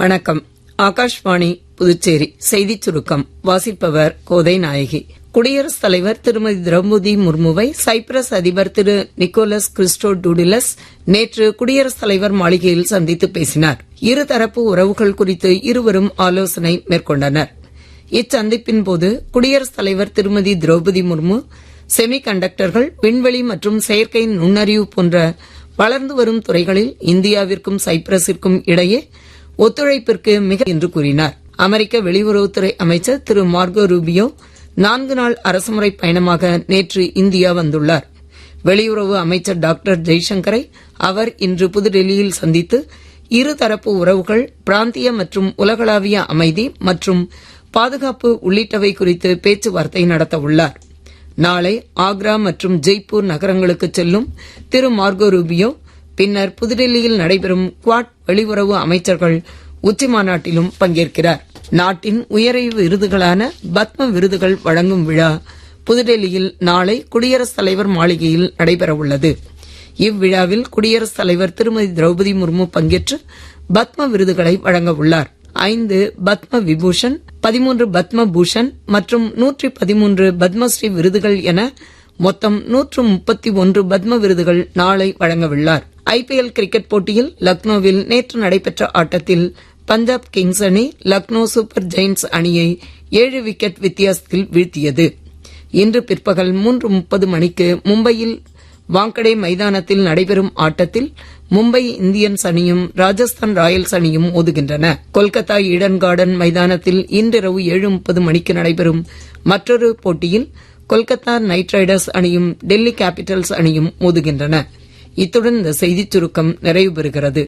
வணக்கம். ஆகாஷ்வாணி புதுச்சேரி செய்திச் சுருக்கம் வாசிப்பவர் கோதை நாயகி. குடியரசுத் தலைவர் திருமதி திரௌபதி முர்முவை சைப்ரஸ் அதிபர் திரு நிக்கோலஸ் கிறிஸ்டோடூடிலஸ் நேற்று குடியரசுத் தலைவர் மாளிகையில் சந்தித்து பேசினார். இருதரப்பு உறவுகள் குறித்து இருவரும் ஆலோசனை மேற்கொண்டனர். இச்சந்திப்பின் போது குடியரசுத் தலைவர் திருமதி திரௌபதி முர்மு செமி கண்டக்டர்கள், விண்வெளி மற்றும் செயற்கை நுண்ணறிவு போன்ற வளர்ந்து வரும் துறைகளில் இந்தியாவிற்கும் சைப்ரஸிற்கும் இடையே ஒத்துழைப்பிற்கு மிக என்று கூறினார். அமெரிக்க வெளியுறவுத்துறை அமைச்சர் திரு மார்கோ ரூபியோ 4 நாள் அரசுமுறை பயணமாக நேற்று இந்தியா வந்துள்ளார். வெளியுறவு அமைச்சர் டாக்டர் ஜெய்சங்கரை அவர் இன்று புதுடெல்லியில் சந்தித்து இருதரப்பு உறவுகள், பிராந்திய மற்றும் உலகளாவிய அமைதி மற்றும் பாதுகாப்பு உள்ளிட்டவை குறித்து பேச்சுவார்த்தை நடத்தவுள்ளார். நாளை ஆக்ரா மற்றும் ஜெய்ப்பூர் நகரங்களுக்கு செல்லும் திரு மார்கோ ரூபியோ பின்னர் புதுடெல்லியில் நடைபெறும் குவாட் வெளியுறவு அமைச்சர்கள் உச்சிமாநாட்டிலும் பங்கேற்கிறார். நாட்டின் உயரிய விருதுகளான பத்ம விருதுகள் வழங்கும் விழா புதுடெல்லியில் நாளை குடியரசுத் தலைவர் மாளிகையில் நடைபெறவுள்ளது. இவ்விழாவில் குடியரசுத் தலைவர் திருமதி திரௌபதி முர்மு பங்கேற்று பத்ம விருதுகளை வழங்கவுள்ளார். 5 பத்ம விபூஷன், 13 பத்ம பூஷன் மற்றும் 113 பத்மஸ்ரீ விருதுகள் என மொத்தம் 131 பத்ம விருதுகள் நாளை வழங்கவுள்ளார். IPL கிரிக்கெட் போட்டியில் லக்னோவில் நேற்று நடைபெற்ற ஆட்டத்தில் பஞ்சாப் கிங்ஸ் அணி லக்னோ சூப்பர் ஜெயின்ட்ஸ் அணியை 7 விக்கெட் வித்தியாசத்தில் வீழ்த்தியது. இன்று பிற்பகல் 3:30 மணிக்கு மும்பையில் வாங்கடே மைதானத்தில் நடைபெறும் ஆட்டத்தில் மும்பை இந்தியன்ஸ் அணியும் ராஜஸ்தான் ராயல்ஸ் அணியும் மோதுகின்றன. கொல்கத்தா ஈடன் கார்டன் மைதானத்தில் இன்றிரவு 7:30 மணிக்கு நடைபெறும் மற்றொரு போட்டியில் கொல்கத்தா நைட் ரைடர்ஸ் அணியும் டெல்லி கேபிட்டல்ஸ் அணியும் மோதுகின்றன. இத்துடன் இந்த செய்திச் சுருக்கம் நிறைவு பெறுகிறது.